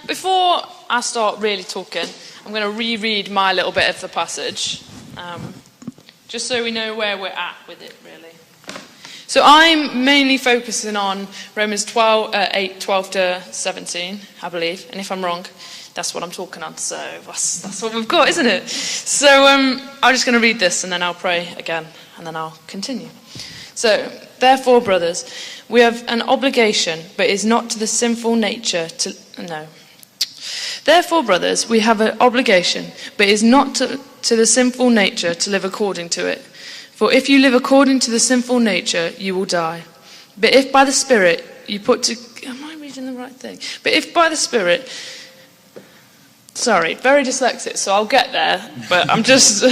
Before I start really talking, I'm going to reread my little bit of the passage, just so we know where we're at with it, really. So I'm mainly focusing on Romans 8, 12 to 17, I believe. And if I'm wrong, that's what I'm talking on. So that's what we've got, isn't it? So I'm just going to read this, and then I'll pray again, and then I'll continue. So, therefore, brothers, we have an obligation, but it is not to the sinful nature to... No. Therefore, brothers, we have an obligation, but it is not to the sinful nature to live according to it. For if you live according to the sinful nature, you will die. But if by the Spirit you put to... Am I reading the right thing? But if by the Spirit... Sorry, very dyslexic, so I'll get there, but I'm just...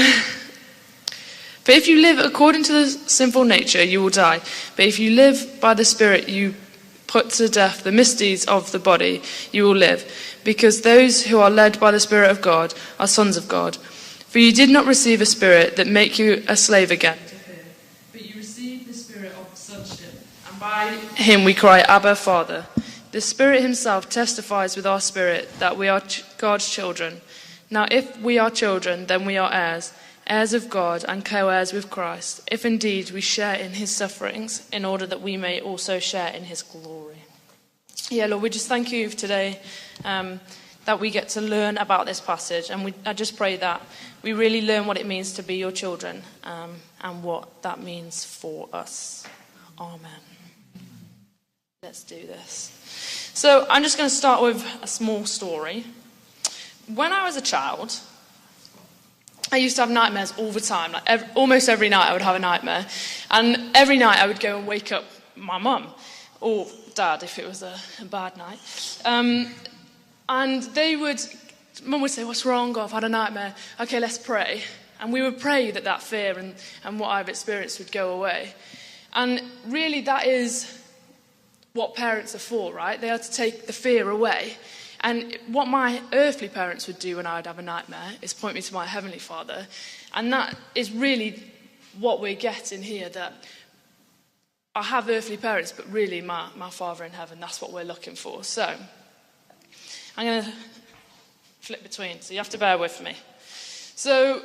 But if you live according to the sinful nature, you will die. But if you live by the Spirit, you put to death the misdeeds of the body, you will live. Because those who are led by the Spirit of God are sons of God. For you did not receive a spirit that make you a slave again to fear, but you received the Spirit of sonship, and by him we cry, Abba, Father. The Spirit himself testifies with our spirit that we are God's children. Now if we are children, then we are heirs, heirs of God and co-heirs with Christ, if indeed we share in his sufferings, in order that we may also share in his glory. Yeah, Lord, we just thank you today that we get to learn about this passage, and I just pray that we really learn what it means to be your children and what that means for us. Amen. Let's do this. So I'm just going to start with a small story. When I was a child, I used to have nightmares all the time. Almost every night I would have a nightmare. And every night I would go and wake up my mum, or dad if it was a bad night. And mum would say, what's wrong? Oh, I've had a nightmare. Okay, let's pray. And we would pray that fear and what I've experienced would go away. And really that is what parents are for, right? They are to take the fear away. And what my earthly parents would do when I would have a nightmare is point me to my Heavenly Father. And that is really what we're getting here, that I have earthly parents, but really my Father in heaven, that's what we're looking for. So I'm going to flip between, so you have to bear with me. So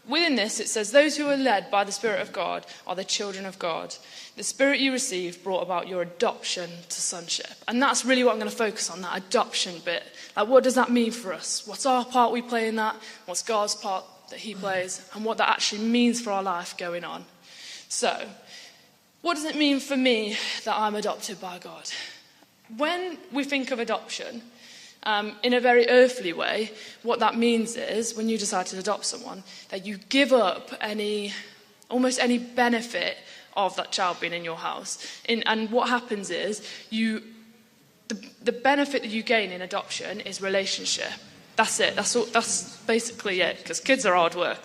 within this, it says, those who are led by the Spirit of God are the children of God. The Spirit you received brought about your adoption to sonship. And that's really what I'm going to focus on, that adoption bit. Like, what does that mean for us? What's our part we play in that? What's God's part that he plays? And what that actually means for our life going on. So, what does it mean for me that I'm adopted by God? When we think of adoption, in a very earthly way, what that means is, when you decide to adopt someone, that you give up almost any benefit of that child being in your house. And what happens is, the benefit that you gain in adoption is relationship. That's it. That's basically it. Because kids are hard work.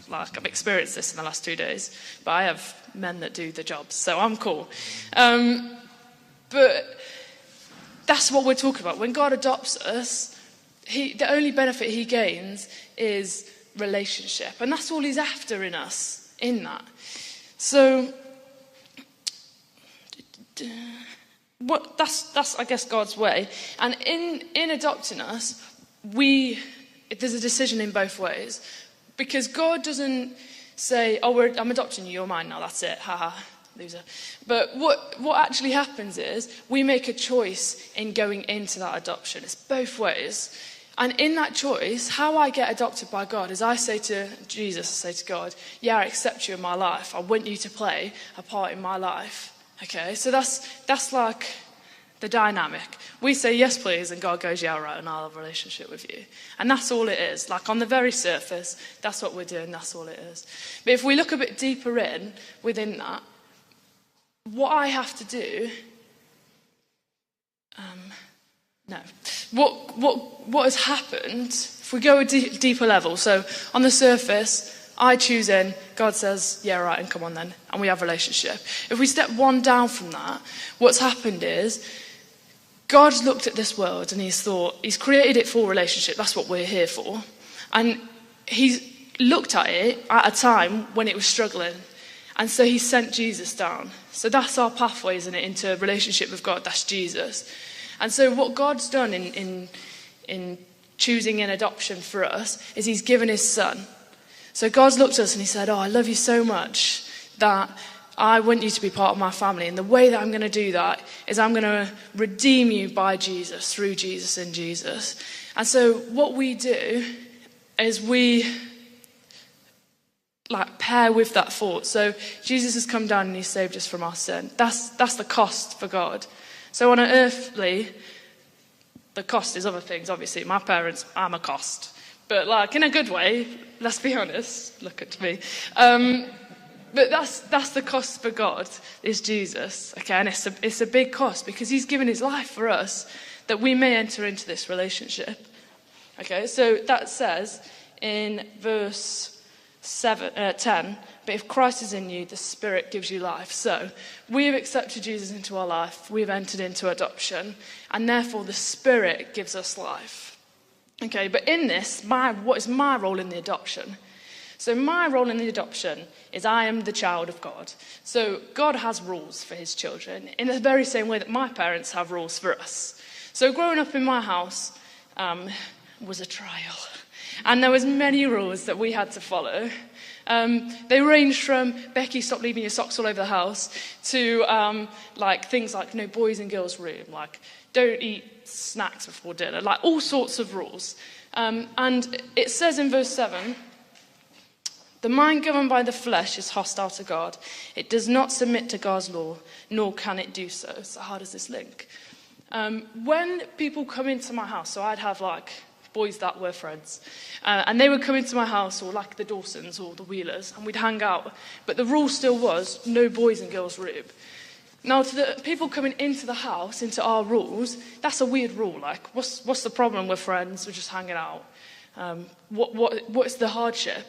Like, I've experienced this in the last 2 days. But I have men that do the jobs, so I'm cool. But that's what we're talking about. When God adopts us, the only benefit he gains is relationship. And that's all he's after in us, in that. So, that's I guess, God's way. And in adopting us, there's a decision in both ways. Because God doesn't say, oh, I'm adopting you, you're mine now, that's it, haha. Loser. But what actually happens is we make a choice in going into that adoption. It's both ways. And in that choice, how I get adopted by God is I say to Jesus, I say to God, yeah, I accept you in my life. I want you to play a part in my life. Okay, so that's like the dynamic. We say yes please, and God goes, yeah, right, and I'll have a relationship with you. And that's all it is. Like, on the very surface, that's what we're doing, that's all it is. But if we look a bit deeper within that, what I have to do, what has happened, if we go a deeper level, so on the surface, I choose in, God says, yeah, right, and come on then, and we have a relationship. If we step one down from that, what's happened is, God's looked at this world and he's thought, he's created it for relationship, that's what we're here for, and he's looked at it at a time when it was struggling. And so he sent Jesus down. So that's our pathway, isn't it, into a relationship with God. That's Jesus. And so what God's done in choosing an adoption for us is he's given his son. So God's looked at us and he said, I love you so much that I want you to be part of my family. And the way that I'm going to do that is I'm going to redeem you by Jesus, through Jesus, in Jesus. And so what we do is we pair with that thought. So Jesus has come down and he saved us from our sin. That's the cost for God. So on an earthly, the cost is other things. Obviously, my parents, I'm a cost. But in a good way, let's be honest. Look at me. But that's the cost for God, is Jesus. Okay, and it's a big cost because he's given his life for us that we may enter into this relationship. Okay, so that says in verse 10, but if Christ is in you, the Spirit gives you life. So we have accepted Jesus into our life. We've entered into adoption. And therefore the Spirit gives us life. Okay, but in this, what is my role in the adoption? So my role in the adoption is I am the child of God. So God has rules for his children in the very same way that my parents have rules for us. So growing up in my house was a trial. And there was many rules that we had to follow. They ranged from, Becky, stop leaving your socks all over the house, to things like no boys and girls room, don't eat snacks before dinner, all sorts of rules. And it says in verse 7, the mind governed by the flesh is hostile to God. It does not submit to God's law, nor can it do so. So how does this link? When people come into my house, so I'd have boys that were friends, and they would come into my house, or the Dawsons or the Wheelers, and we'd hang out. But the rule still was no boys and girls room. Now, to the people coming into the house, into our rules, that's a weird rule. What's the problem? We're friends. We're just hanging out. What's the hardship?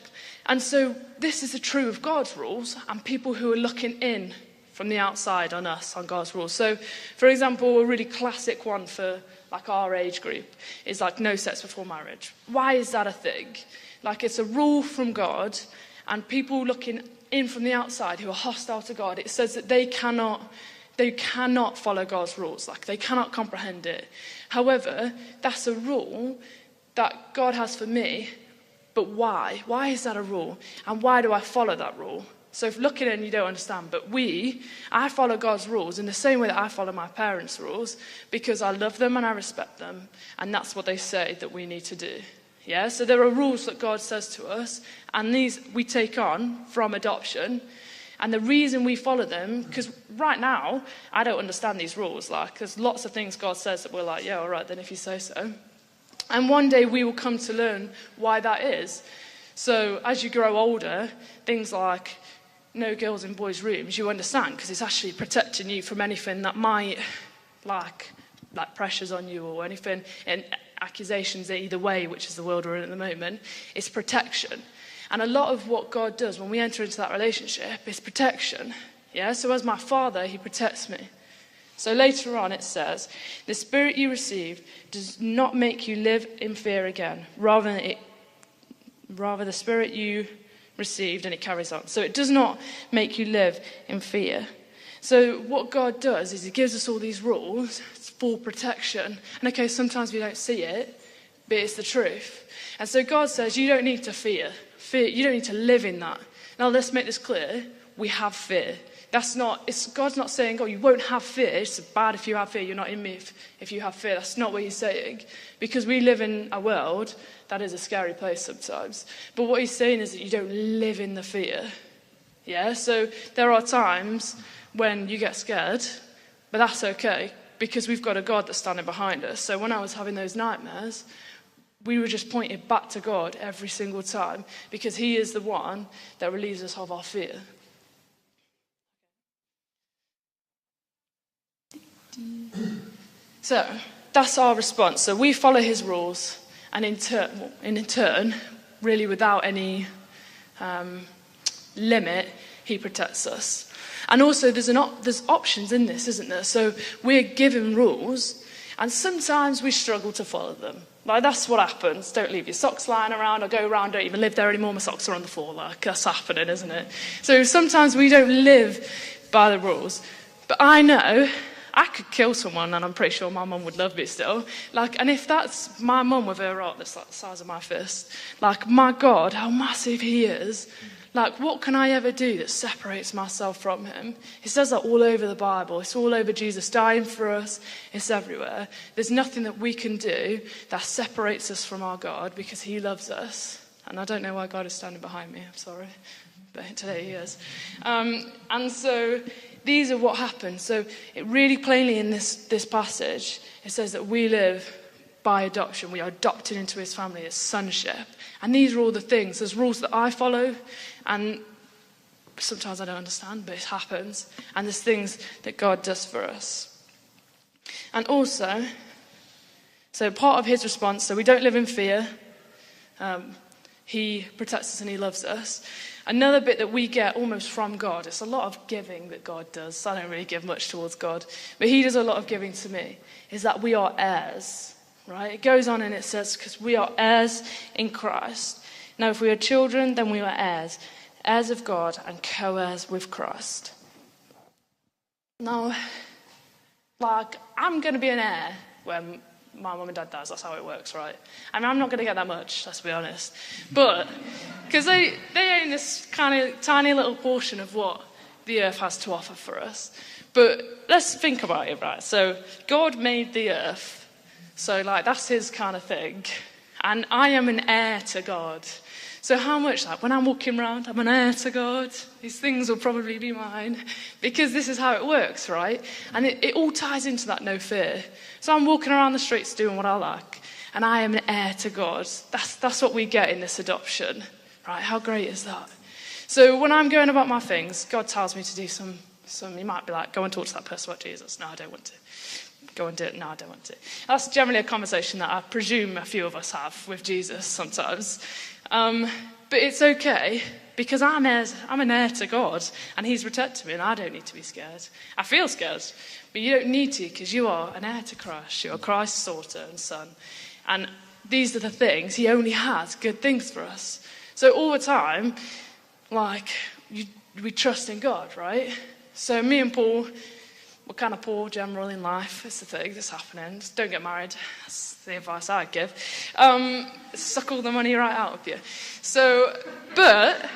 And so this is true of God's rules and people who are looking in from the outside on us, on God's rules. So, for example, a really classic one for our age group is no sex before marriage. Why is that a thing? It's a rule from God, and people looking in from the outside who are hostile to God, it says that they cannot follow God's rules. They cannot comprehend it. However, that's a rule that God has for me. But why? Why is that a rule? And why do I follow that rule? So if looking in, you don't understand. But I follow God's rules in the same way that I follow my parents' rules, because I love them and I respect them. And that's what they say that we need to do. Yeah, so there are rules that God says to us, and these we take on from adoption. And the reason we follow them, because right now, I don't understand these rules. There's lots of things God says that we're yeah, all right, then if you say so. And one day we will come to learn why that is. So as you grow older, things like no girls in boys' rooms, you understand, because it's actually protecting you from anything that might, like pressures on you or anything, and accusations either way, which is the world we're in at the moment. It's protection. And a lot of what God does when we enter into that relationship is protection. Yeah, so as my Father, he protects me. So later on it says, the Spirit you received does not make you live in fear again. Rather the Spirit you received, and it carries on. So it does not make you live in fear. So what God does is he gives us all these rules for protection. And okay, sometimes we don't see it, but it's the truth. And so God says, you don't need to fear. You don't need to live in that. Now let's make this clear. We have fear. God's not saying, you won't have fear. It's bad if you have fear. You're not in me if you have fear. That's not what he's saying. Because we live in a world that is a scary place sometimes. But what he's saying is that you don't live in the fear. Yeah, so there are times when you get scared, but that's okay. Because we've got a God that's standing behind us. So when I was having those nightmares, we were just pointed back to God every single time. Because he is the one that relieves us of our fear. So that's our response. So we follow his rules, and in turn, really without any limit, he protects us. And also there's options in this, isn't there? So we're given rules, and sometimes we struggle to follow them. That's what happens. Don't leave your socks lying around, or go around, don't even live there anymore, my socks are on the floor. That's happening, isn't it? So sometimes we don't live by the rules. But I know I could kill someone and I'm pretty sure my mum would love me still. Like, and if that's my mum with her heart that's like the size of my fist, like, my God, how massive he is. Like, what can I ever do that separates myself from him? It says that all over the Bible. It's all over Jesus dying for us. It's everywhere. There's nothing that we can do that separates us from our God because he loves us. And I don't know why God is standing behind me. I'm sorry. But today he is. And so these are what happens. So it really plainly in this passage, it says that we live by adoption. We are adopted into his family as sonship. And these are all the things. There's rules that I follow, and sometimes I don't understand, but it happens. And there's things that God does for us. And also, so part of his response, so we don't live in fear. He protects us and he loves us. Another bit that we get almost from God, it's a lot of giving that God does. I don't really give much towards God, but he does a lot of giving to me, is that we are heirs. Right? It goes on and it says, because we are heirs in Christ. Now, if we are children, then we are heirs. Heirs of God and co-heirs with Christ. Now, like, I'm going to be an heir when my mum and dad dies. That's how it works, right? I mean, I'm not going to get that much, let's be honest. But, because they own this kind of tiny little portion of what the earth has to offer for us. But let's think about it, right? So, God made the earth. So, like, that's his kind of thing. And I am an heir to God. So how much, like, when I'm walking around, I'm an heir to God. These things will probably be mine. Because this is how it works, right? And it all ties into that no fear. So I'm walking around the streets doing what I like. And I am an heir to God. That's what we get in this adoption. Right? How great is that? So when I'm going about my things, God tells me to do some you might be like, go and talk to that person about Jesus. No, I don't want to. Go and do it. No, I don't want to. That's generally a conversation that I presume a few of us have with Jesus sometimes. But it's okay because I'm an heir to God and he's protected me and I don't need to be scared. I feel scared, but you don't need to because you are an heir to Christ. You are Christ's daughter and son. And these are the things. He only has good things for us. So all the time, like, we trust in God, right? So me and Paul, we're kind of poor general in life. It's the thing that's happening. Just don't get married. That's the advice I'd give. Suck all the money right out of you. So, but,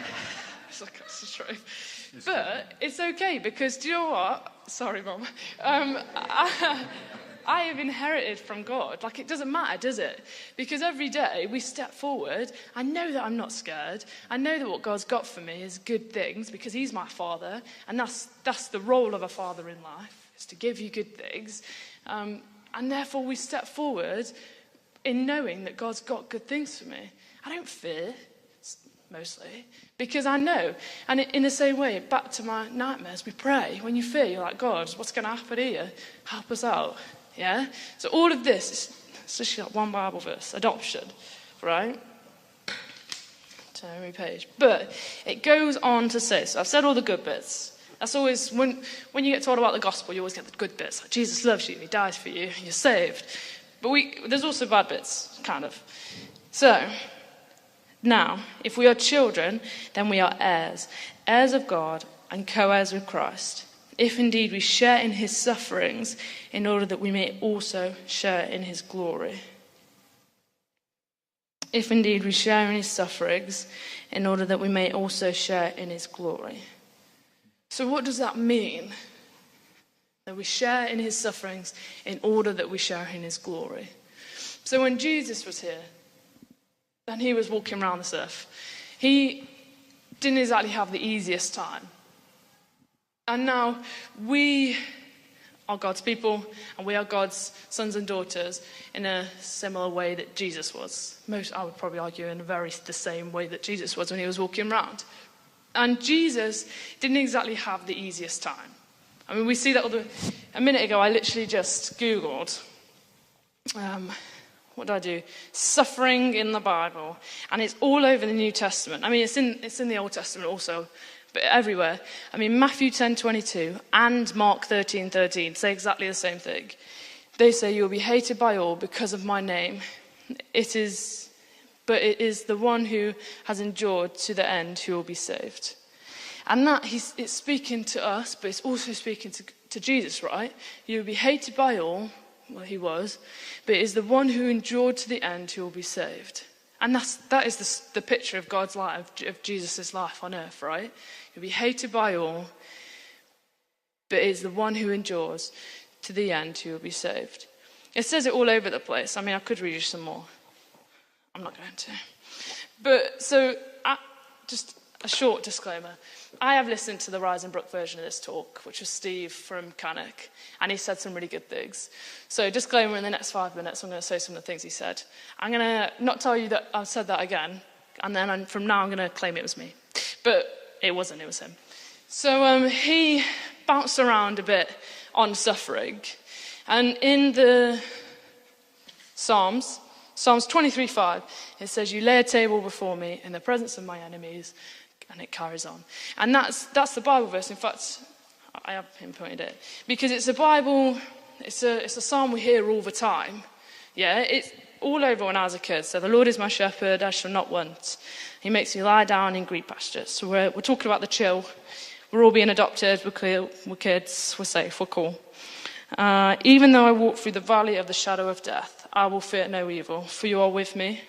it's true. But it's okay because do you know what? Sorry, Mum. I have inherited from God. Like, it doesn't matter, does it? Because every day we step forward. I know that I'm not scared. I know that what God's got for me is good things because he's my father. And that's the role of a father in life, is to give you good things. And therefore we step forward in knowing that God's got good things for me. I don't fear, mostly, because I know. And in the same way, back to my nightmares, we pray. When you fear, you're like, God, what's going to happen here? Help us out. Yeah? So all of this, it's just like one Bible verse, adoption, right? Turn every page. But it goes on to say, so I've said all the good bits. That's always, when you get told about the gospel, you always get the good bits. Like, Jesus loves you, he dies for you, you're saved. But there's also bad bits, kind of. So, now, if we are children, then we are heirs, heirs of God and co-heirs with Christ. If indeed we share in his sufferings, in order that we may also share in his glory. If indeed we share in his sufferings, in order that we may also share in his glory. So what does that mean? That we share in his sufferings in order that we share in his glory. So when Jesus was here, and he was walking around this earth, he didn't exactly have the easiest time. And now we are God's people, and we are God's sons and daughters in a similar way that Jesus was. I would probably argue in the same way that Jesus was when he was walking around. And Jesus didn't exactly have the easiest time. I mean, we see that a minute ago, I literally just Googled, what did I do? Suffering in the Bible. And it's all over the New Testament. I mean, it's in the Old Testament also, but everywhere. I mean, Matthew 10:22 and Mark 13:13 say exactly the same thing. They say, you will be hated by all because of my name. But it is the one who has endured to the end who will be saved. And that it's speaking to us, but it's also speaking to Jesus, right? You will be hated by all, well, he was, but it is the one who endured to the end who will be saved. And that is the picture of God's life, of Jesus' life on earth, right? You'll be hated by all, but it is the one who endures to the end who will be saved. It says it all over the place. I mean, I could read you some more. I'm not going to. But so, just a short disclaimer. I have listened to the Rise and Brook version of this talk, which was Steve from Cannock, and he said some really good things. So, disclaimer, in the next 5 minutes, I'm going to say some of the things he said. I'm going to not tell you that I've said that again, and then from now I'm going to claim it was me. But it wasn't, it was him. So, he bounced around a bit on suffering. And in the Psalms 23:5, it says, "You lay a table before me in the presence of my enemies," and it carries on. And that's the Bible verse. In fact, I have pinpointed it because it's a Bible. It's a psalm we hear all the time. Yeah, it's all over when I was a kid. So, "The Lord is my shepherd; I shall not want. He makes me lie down in green pastures." So we're talking about the chill. We're all being adopted. We're kids. We're safe. We're cool. "Even though I walk through the valley of the shadow of death, I will fear no evil, for you are with me.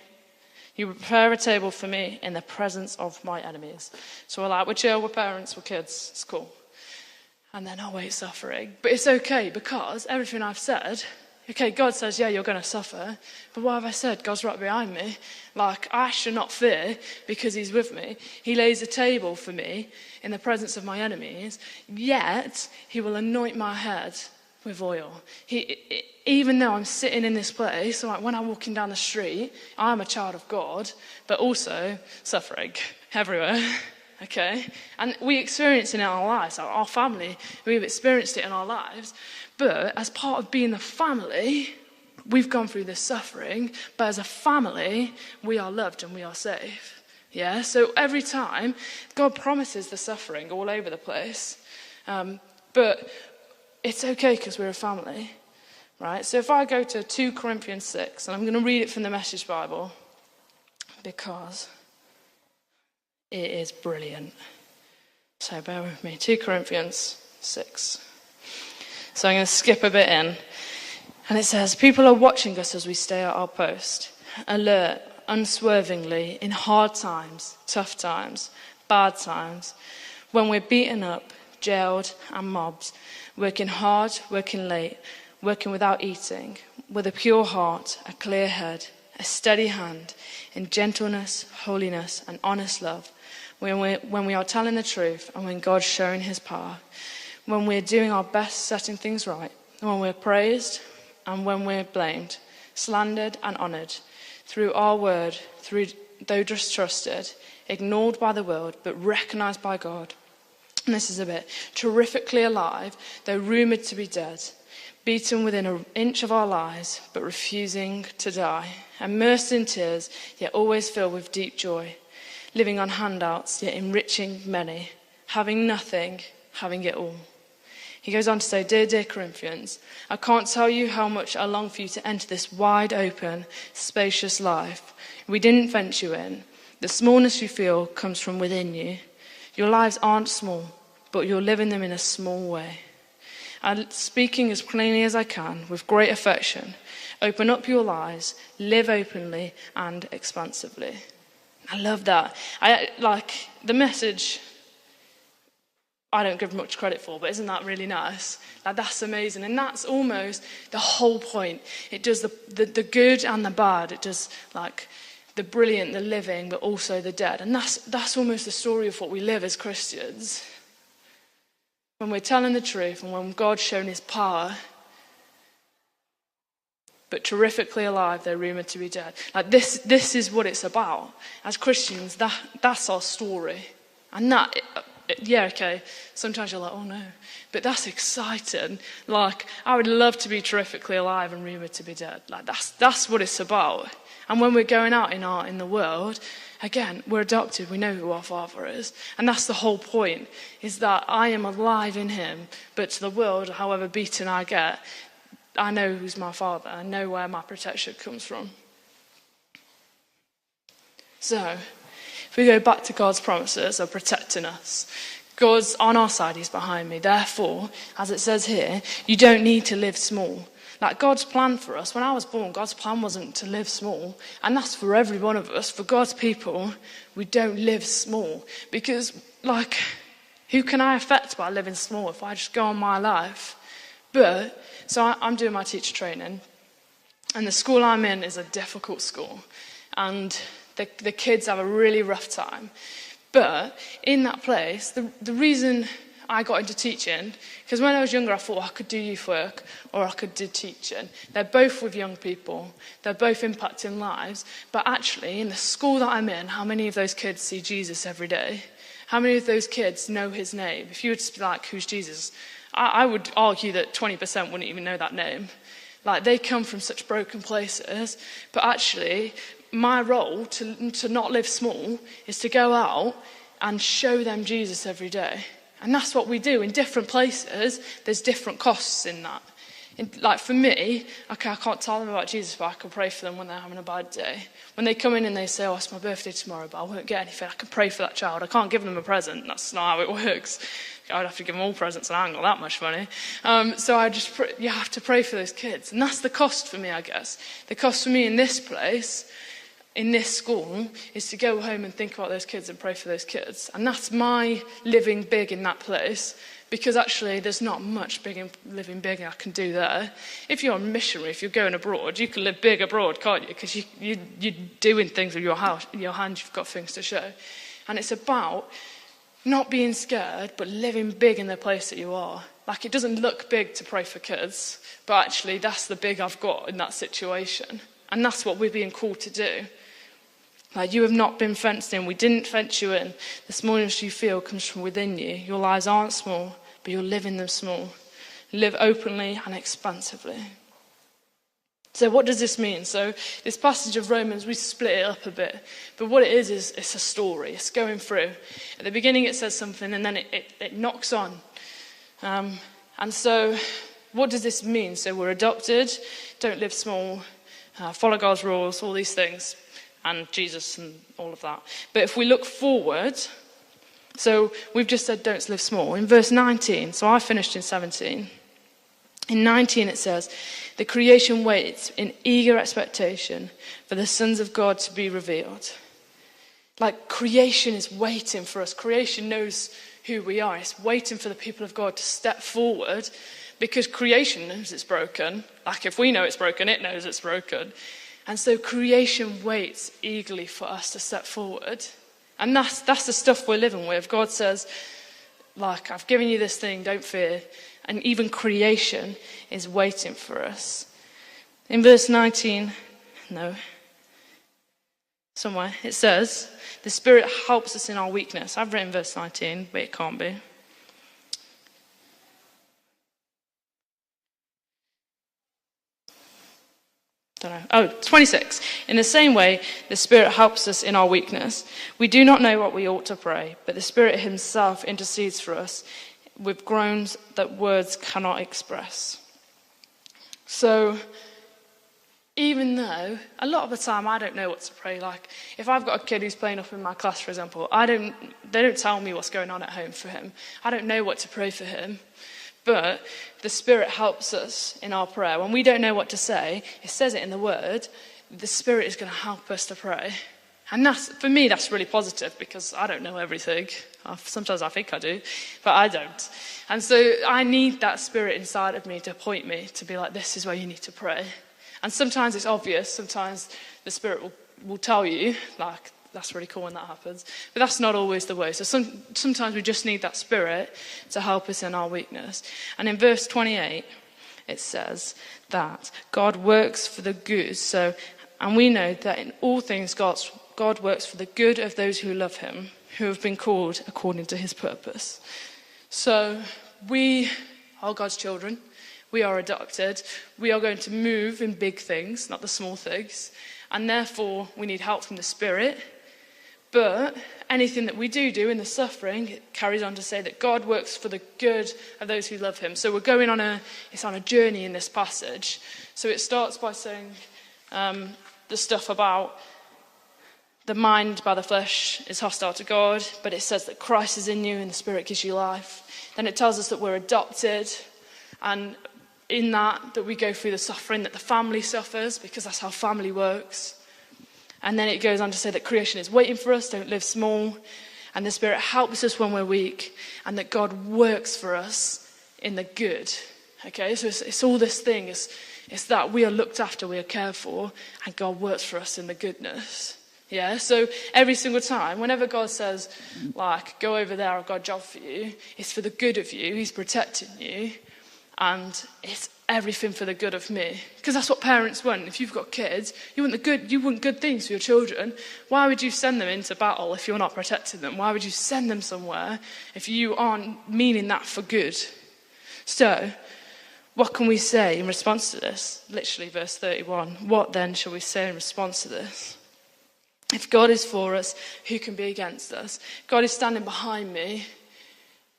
You prepare a table for me in the presence of my enemies." So we're chill, we're parents, we're kids, it's cool. And then I'll wait suffering. But it's okay because everything I've said, okay, God says, yeah, you're going to suffer. But what have I said? God's right behind me. Like, I should not fear because he's with me. He lays a table for me in the presence of my enemies. Yet, he will anoint my head with oil. Even though I'm sitting in this place, like when I'm walking down the street, I'm a child of God, but also suffering everywhere. Okay? And we experience it in our lives, our family, we've experienced it in our lives. But as part of being the family, we've gone through this suffering, but as a family, we are loved and we are safe. Yeah? So every time, God promises the suffering all over the place. But it's okay because we're a family, right? So if I go to 2 Corinthians 6, and I'm going to read it from the Message Bible because it is brilliant. So bear with me. 2 Corinthians 6. So I'm going to skip a bit in. And it says, "People are watching us as we stay at our post, alert, unswervingly, in hard times, tough times, bad times, when we're beaten up, jailed, and mobbed, working hard, working late, working without eating, with a pure heart, a clear head, a steady hand, in gentleness, holiness, and honest love, when we are telling the truth and when God's showing his power, when we're doing our best setting things right, when we're praised and when we're blamed, slandered and honoured, through our word, though distrusted, ignored by the world, but recognised by God." And this is a bit, "Terrifically alive, though rumoured to be dead, beaten within an inch of our lives, but refusing to die, immersed in tears, yet always filled with deep joy, living on handouts, yet enriching many, having nothing, having it all." He goes on to say, dear Corinthians, "I can't tell you how much I long for you to enter this wide open, spacious life. We didn't fence you in. The smallness you feel comes from within you. Your lives aren't small, but you're living them in a small way. I'm speaking as plainly as I can, with great affection. Open up your lives, live openly and expansively." I love that. Like the Message, I don't give much credit for, but isn't that really nice? Like, that's amazing. And that's almost the whole point. It does the good and the bad. It does like the brilliant, the living, but also the dead. And that's almost the story of what we live as Christians. When we're telling the truth and when God's shown his power, but terrifically alive, they're rumoured to be dead. Like this is what it's about. As Christians, that's our story. And that, yeah, okay, sometimes you're like, oh no. But that's exciting. Like, I would love to be terrifically alive and rumoured to be dead. Like, that's what it's about. And when we're going out in the world, again, we're adopted. We know who our Father is. And that's the whole point, is that I am alive in him. But to the world, however beaten I get, I know who's my Father. I know where my protection comes from. So, if we go back to God's promises of protecting us, God's on our side, he's behind me. Therefore, as it says here, you don't need to live small. Like God's plan for us, when I was born, God's plan wasn't to live small. And that's for every one of us. For God's people, we don't live small. Because, who can I affect by living small if I just go on my life? But, so I'm doing my teacher training. And the school I'm in is a difficult school. And the kids have a really rough time. But in that place, the reason I got into teaching, because when I was younger I thought I could do youth work or I could do teaching. They're both with young people. They're both impacting lives. But actually, in the school that I'm in, how many of those kids see Jesus every day? How many of those kids know his name? If you were to be like, who's Jesus? I would argue that 20% wouldn't even know that name. They come from such broken places. But actually, my role to not live small is to go out and show them Jesus every day. And that's what we do. In different places, there's different costs in that. For me, I can't tell them about Jesus, but I can pray for them when they're having a bad day. When they come in and they say, oh, it's my birthday tomorrow, but I won't get anything, I can pray for that child. I can't give them a present. That's not how it works. I'd have to give them all presents and I haven't got that much money. So you have to pray for those kids. And that's the cost for me, I guess. The cost for me in this place, in this school, is to go home and think about those kids and pray for those kids. And that's my living big in that place, because actually there's not much living big I can do there. If you're a missionary, if you're going abroad, you can live big abroad, can't you? Because you're doing things with your hands, you've got things to show. And it's about not being scared, but living big in the place that you are. It doesn't look big to pray for kids, but actually that's the big I've got in that situation. And that's what we're being called to do. You have not been fenced in. We didn't fence you in. The smallness you feel comes from within you. Your lives aren't small, but you're living them small. Live openly and expansively. So what does this mean? So this passage of Romans, we split it up a bit. But what it is it's a story. It's going through. At the beginning it says something and then it knocks on. And so what does this mean? So we're adopted, don't live small, follow God's rules, all these things. And Jesus and all of that. But if we look forward, so we've just said don't live small. In verse 19, so I finished in 17. In 19 it says, the creation waits in eager expectation for the sons of God to be revealed. Creation is waiting for us. Creation knows who we are. It's waiting for the people of God to step forward, because creation knows it's broken. If we know it's broken, it knows it's broken. And so creation waits eagerly for us to step forward. And that's the stuff we're living with. God says, I've given you this thing, don't fear. And even creation is waiting for us. In verse 19, somewhere, it says, the Spirit helps us in our weakness. I've written verse 19, but it can't be. Don't know. Oh, 26. In the same way, the Spirit helps us in our weakness. We do not know what we ought to pray, but the Spirit himself intercedes for us with groans that words cannot express. So, even though a lot of the time I don't know what to pray, if I've got a kid who's playing up in my class, for example, they don't tell me what's going on at home for him. I don't know what to pray for him. But the Spirit helps us in our prayer. When we don't know what to say, it says it in the Word, the Spirit is going to help us to pray. And for me, that's really positive, because I don't know everything. Sometimes I think I do, but I don't. And so I need that Spirit inside of me to point me, to be like, this is where you need to pray. And sometimes it's obvious. Sometimes the Spirit will tell you, that's really cool when that happens. But that's not always the way. So sometimes we just need that Spirit to help us in our weakness. And in verse 28, it says that God works for the good. And we know that in all things God works for the good of those who love him, who have been called according to his purpose. So we are God's children. We are adopted. We are going to move in big things, not the small things. And therefore, we need help from the Spirit. But anything that we do in the suffering, it carries on to say that God works for the good of those who love him. So we're going on a journey in this passage. So it starts by saying the stuff about the mind by the flesh is hostile to God, but it says that Christ is in you and the Spirit gives you life. Then it tells us that we're adopted, and in that we go through the suffering that the family suffers, because that's how family works. And then it goes on to say that creation is waiting for us, don't live small, and the Spirit helps us when we're weak, and that God works for us in the good. Okay, so it's all this thing, it's that we are looked after, we are cared for, and God works for us in the goodness. Yeah, so every single time, whenever God says, like, go over there, I've got a job for you, it's for the good of you, he's protecting you, and it's everything for the good of me. Because that's what parents want. If you've got kids, you want good things for your children. Why would you send them into battle if you're not protecting them? Why would you send them somewhere if you aren't meaning that for good? So, what can we say in response to this? Literally verse 31. What then shall we say in response to this? If God is for us, who can be against us? God is standing behind me,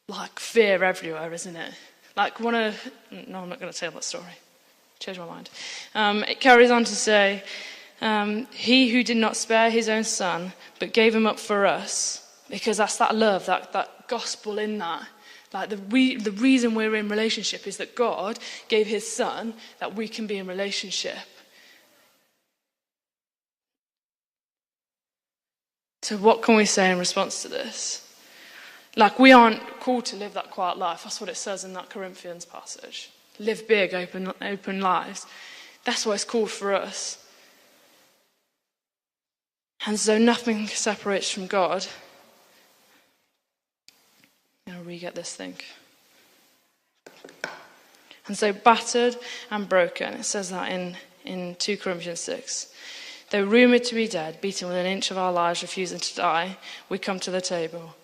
like fear everywhere, isn't it? Like no, I'm not going to tell that story. Change my mind. It carries on to say, he who did not spare his own son, but gave him up for us, because that's that love, that gospel in that. Like the reason we're in relationship is that God gave his son that we can be in relationship. So what can we say in response to this? Like, we aren't called to live that quiet life. That's what it says in that Corinthians passage. Live big, open lives. That's what it's called for us. And so nothing separates from God. I'm going to re-get this thing. And so battered and broken. It says that in 2 Corinthians 6. Though rumoured to be dead, beaten within an inch of our lives, refusing to die, we come to the table.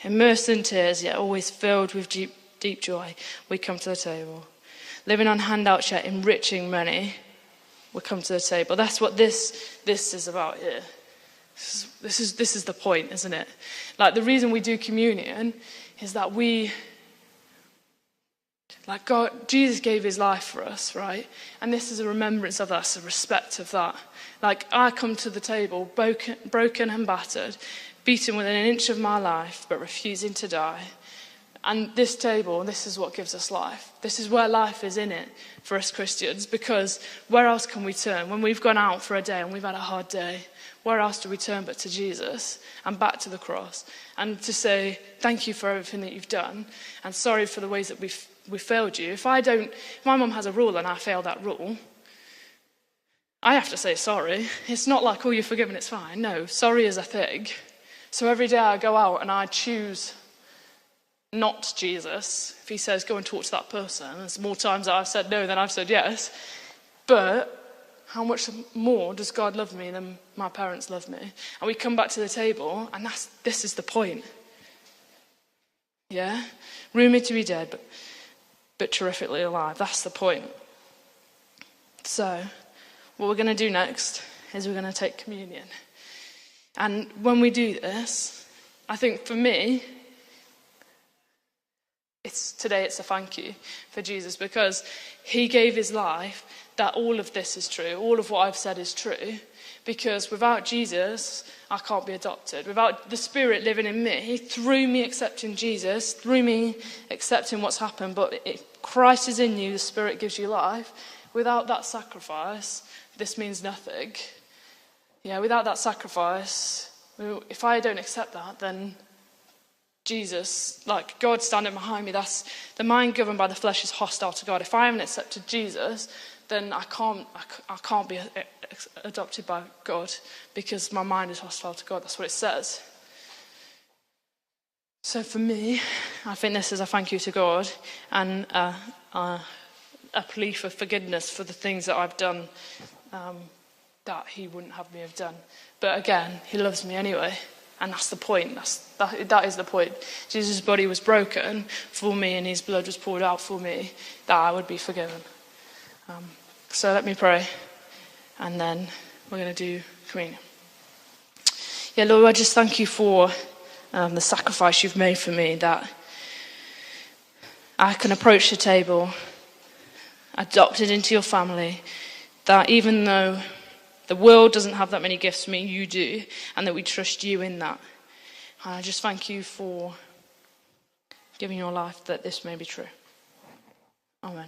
Immersed in tears, yet always filled with deep joy, we come to the table. Living on handouts, yet enriching many, we come to the table. That's what this is about here. This is the point, isn't it? Like, the reason we do communion is that Jesus gave his life for us, right? And this is a remembrance of us, a respect of that. Like, I come to the table broken and battered, beaten within an inch of my life, but refusing to die. And this table, this is what gives us life. This is where life is in it for us Christians, because where else can we turn? When we've gone out for a day and we've had a hard day, where else do we turn but to Jesus and back to the cross, and to say, thank you for everything that you've done, and sorry for the ways that we failed you. If my mum has a rule and I fail that rule, I have to say sorry. It's not like, oh, you're forgiven, it's fine. No, sorry is a thing. So every day I go out and I choose not Jesus. If he says, go and talk to that person, there's more times that I've said no than I've said yes. But how much more does God love me than my parents love me? And we come back to the table, and this is the point. Yeah? Rumoured to be dead, but terrifically alive. That's the point. So, what we're going to do next is we're going to take communion. And when we do this, I think for me, today it's a thank you for Jesus, because he gave his life that all of this is true, all of what I've said is true, because without Jesus, I can't be adopted. Without the Spirit living in me, through me accepting Jesus, through me accepting what's happened, but if Christ is in you, the Spirit gives you life. Without that sacrifice, this means nothing. Yeah, without that sacrifice, if I don't accept that, then Jesus, like God standing behind me, that's the mind governed by the flesh is hostile to God. If I haven't accepted Jesus, then I can't be adopted by God, because my mind is hostile to God. That's what it says. So for me, I think this is a thank you to God, and a plea for forgiveness for the things that I've done that he wouldn't have me have done. But again, he loves me anyway. And that's the point. That is the point. Jesus' body was broken for me, and his blood was poured out for me, that I would be forgiven. So let me pray, and then we're going to do communion. Yeah, Lord, I just thank you for the sacrifice you've made for me, that I can approach the table, adopted into your family, that even though the world doesn't have that many gifts for me, you do, and that we trust you in that. And I just thank you for giving your life that this may be true. Amen.